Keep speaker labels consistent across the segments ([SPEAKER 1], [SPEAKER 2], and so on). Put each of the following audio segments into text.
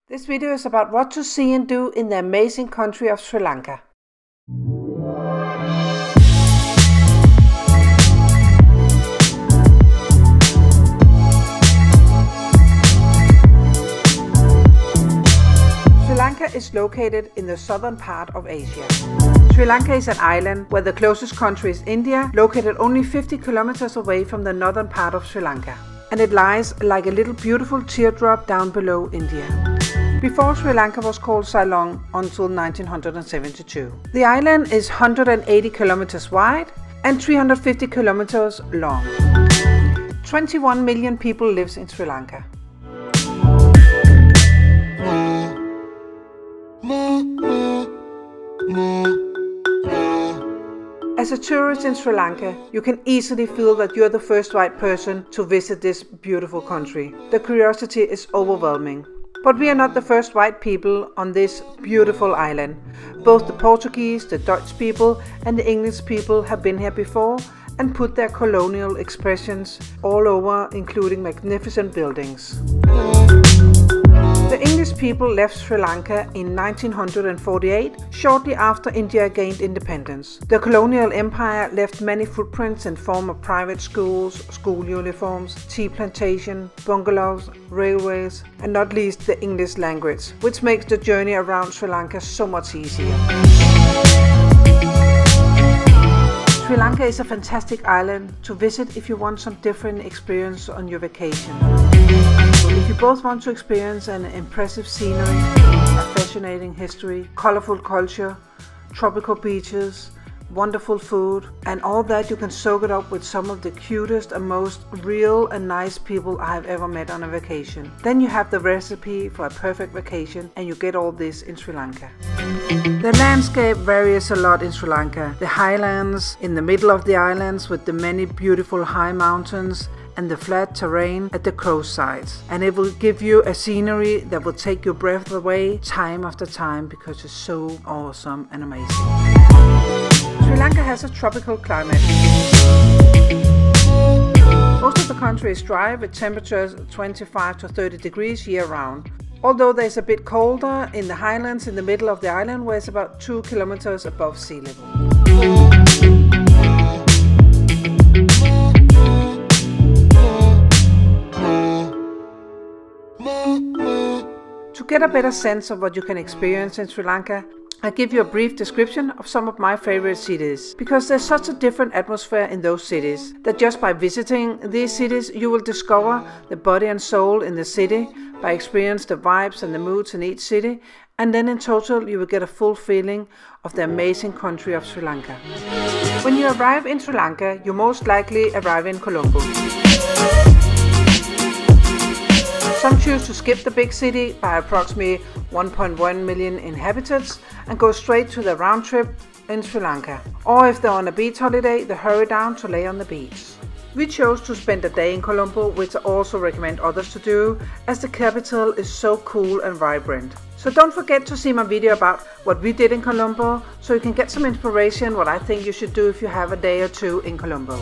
[SPEAKER 1] This video is about what to see and do in the amazing country of Sri Lanka. Sri Lanka is located in the southern part of Asia. Sri Lanka is an island where the closest country is India, located only 50 kilometers away from the northern part of Sri Lanka. And it lies like a little beautiful teardrop down below India. Before Sri Lanka was called Ceylon until 1972. The island is 180 kilometers wide and 350 kilometers long. 21 million people live in Sri Lanka. As a tourist in Sri Lanka, you can easily feel that you're the first white person to visit this beautiful country. The curiosity is overwhelming. But we are not the first white people on this beautiful island. Both the Portuguese, the Dutch people and the English people have been here before and put their colonial expressions all over, including magnificent buildings. The English people left Sri Lanka in 1948, shortly after India gained independence. The colonial empire left many footprints in form of private schools, school uniforms, tea plantation, bungalows, railways, and not least the English language, which makes the journey around Sri Lanka so much easier. Sri Lanka is a fantastic island to visit if you want some different experience on your vacation. If you both want to experience an impressive scenery, a fascinating history, colorful culture, tropical beaches, wonderful food, and all that, you can soak it up with some of the cutest and most real and nice people I have ever met on a vacation. Then you have the recipe for a perfect vacation, and you get all this in Sri Lanka. The landscape varies a lot in Sri Lanka. The highlands in the middle of the islands with the many beautiful high mountains and the flat terrain at the coast sides. And it will give you a scenery that will take your breath away time after time because it's so awesome and amazing. Sri Lanka has a tropical climate. Most of the country is dry with temperatures 25 to 30 degrees year round. Although there's a bit colder in the highlands in the middle of the island where it's about 2 kilometers above sea level. To get a better sense of what you can experience in Sri Lanka, I'll give you a brief description of some of my favorite cities, because there's such a different atmosphere in those cities that just by visiting these cities you will discover the body and soul in the city, by experience the vibes and the moods in each city, and then in total you will get a full feeling of the amazing country of Sri Lanka. When you arrive in Sri Lanka, you most likely arrive in Colombo. Some choose to skip the big city by approximately 1.1 million inhabitants and go straight to the round trip in Sri Lanka. Or if they're on a beach holiday, they hurry down to lay on the beach. We chose to spend a day in Colombo, which I also recommend others to do, as the capital is so cool and vibrant. So don't forget to see my video about what we did in Colombo, so you can get some inspiration what I think you should do if you have a day or two in Colombo.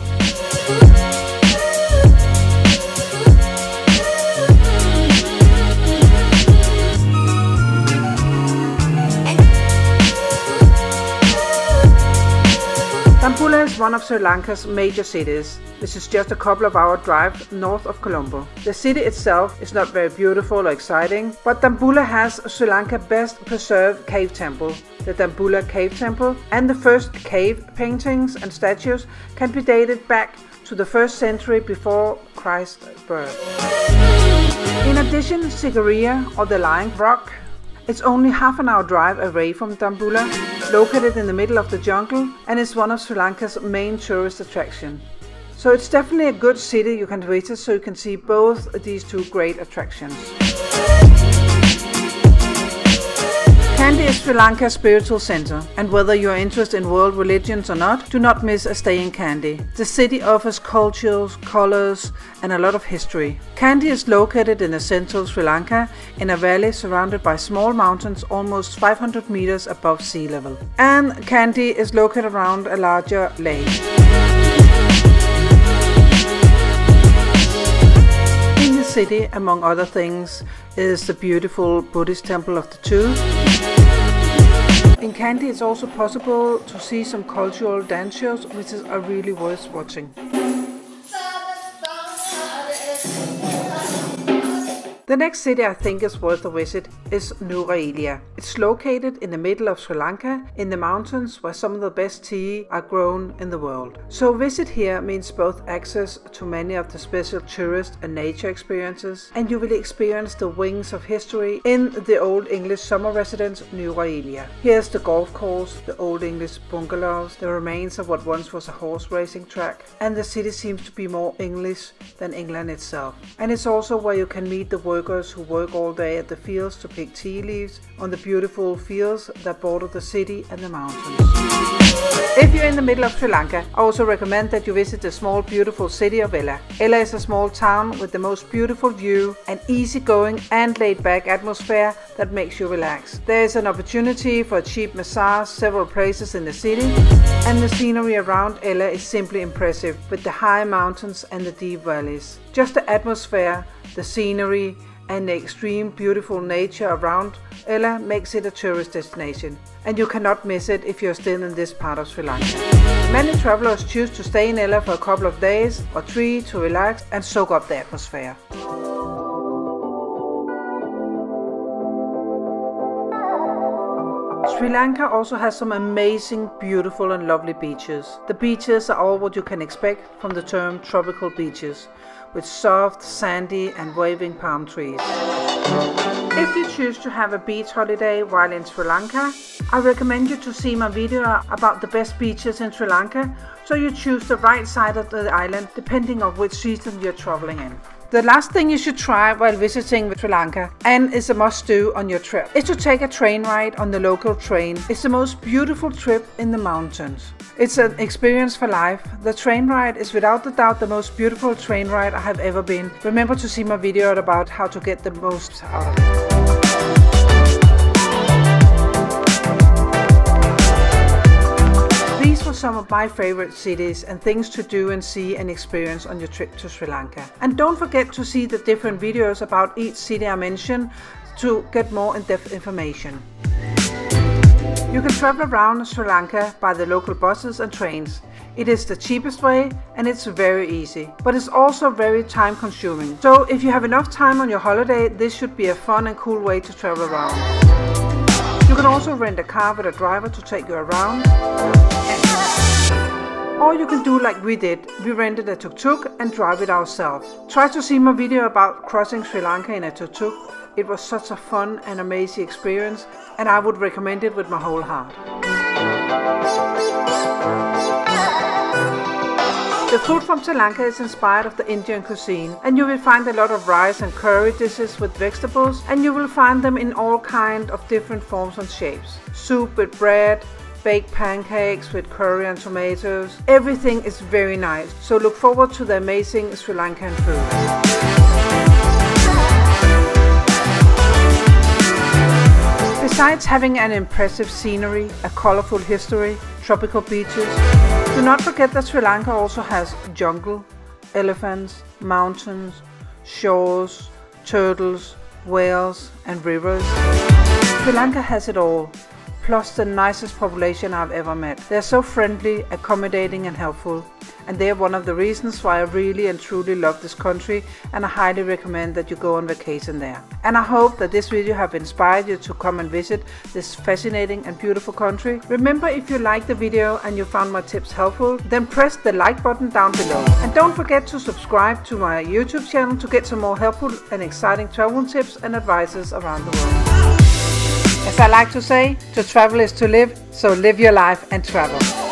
[SPEAKER 1] Dambulla is one of Sri Lanka's major cities, which is just a couple of hour drive north of Colombo. The city itself is not very beautiful or exciting, but Dambulla has Sri Lanka's best preserved cave temple, the Dambulla Cave Temple, and the first cave paintings and statues can be dated back to the 1st century before Christ's birth. In addition, Sigiriya, or the Lying Rock, it's only half an hour drive away from Dambulla, located in the middle of the jungle, and is one of Sri Lanka's main tourist attractions. So it's definitely a good city you can visit, so you can see both these two great attractions. Kandy is Sri Lanka's spiritual center, and whether you are interested in world religions or not, do not miss a stay in Kandy. The city offers cultures, colors, and a lot of history. Kandy is located in the central Sri Lanka, in a valley surrounded by small mountains almost 500 meters above sea level. And Kandy is located around a larger lake. In the city, among other things, is the beautiful Buddhist temple of the two. In Kandy it's also possible to see some cultural dance shows, which are really worth watching. The next city I think is worth a visit is Nuwara. It's located in the middle of Sri Lanka, in the mountains where some of the best tea are grown in the world. So visit here means both access to many of the special tourist and nature experiences, and you will experience the wings of history in the Old English summer residence Nuwara. Here's the golf course, the Old English bungalows, the remains of what once was a horse racing track, and the city seems to be more English than England itself. And it's also where you can meet the workers who work all day at the fields to pick tea leaves on the beautiful fields that border the city and the mountains. If you're in the middle of Sri Lanka, I also recommend that you visit the small beautiful city of Eliya. Eliya is a small town with the most beautiful view, an easygoing and laid-back atmosphere that makes you relax. There is an opportunity for a cheap massage several places in the city, and the scenery around Eliya is simply impressive with the high mountains and the deep valleys. Just the atmosphere, the scenery and the extreme beautiful nature around Eliya makes it a tourist destination, and you cannot miss it if you're still in this part of Sri Lanka. Many travelers choose to stay in Eliya for a couple of days or 3 to relax and soak up the atmosphere. Sri Lanka also has some amazing, beautiful and lovely beaches. The beaches are all what you can expect from the term tropical beaches, with soft, sandy and waving palm trees. If you choose to have a beach holiday while in Sri Lanka, I recommend you to see my video about the best beaches in Sri Lanka, so you choose the right side of the island depending on which season you're traveling in. The last thing you should try while visiting Sri Lanka, and is a must-do on your trip, is to take a train ride on the local train. It's the most beautiful trip in the mountains. It's an experience for life. The train ride is without a doubt the most beautiful train ride I have ever been. Remember to see my video about how to get the most out of it. These were some of my favorite cities and things to do and see and experience on your trip to Sri Lanka. And don't forget to see the different videos about each city I mentioned to get more in-depth information. You can travel around Sri Lanka by the local buses and trains. It is the cheapest way and it's very easy, but it's also very time consuming. So if you have enough time on your holiday, this should be a fun and cool way to travel around. You can also rent a car with a driver to take you around. Or you can do like we did. We rented a Tuk Tuk and drive it ourselves. Try to see my video about crossing Sri Lanka in a Tuk Tuk. It was such a fun and amazing experience, and I would recommend it with my whole heart. The food from Sri Lanka is inspired of the Indian cuisine, and you will find a lot of rice and curry dishes with vegetables, and you will find them in all kinds of different forms and shapes. Soup with bread, baked pancakes with curry and tomatoes. Everything is very nice, so look forward to the amazing Sri Lankan food. Besides having an impressive scenery, a colorful history, tropical beaches, do not forget that Sri Lanka also has jungle, elephants, mountains, shores, turtles, whales and rivers. Sri Lanka has it all, plus the nicest population I've ever met. They're so friendly, accommodating and helpful, and they're one of the reasons why I really and truly love this country, and I highly recommend that you go on vacation there. And I hope that this video have inspired you to come and visit this fascinating and beautiful country. Remember, if you liked the video and you found my tips helpful, then press the like button down below. And don't forget to subscribe to my YouTube channel to get some more helpful and exciting travel tips and advices around the world. As I like to say, to travel is to live, so live your life and travel.